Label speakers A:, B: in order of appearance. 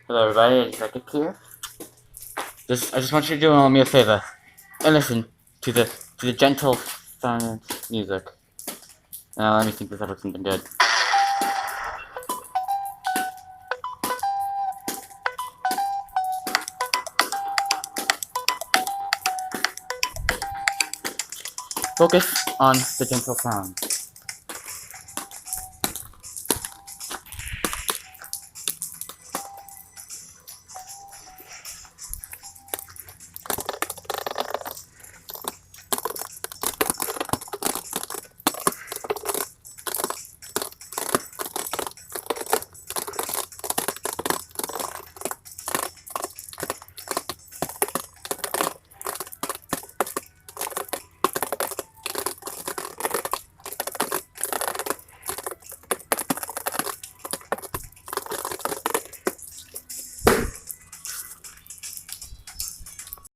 A: Hello everybody, it's Jacob here. I just want you to do me a favor and listen to the gentle silence music. Now let me think this up with something good. Focus on the gentle sound.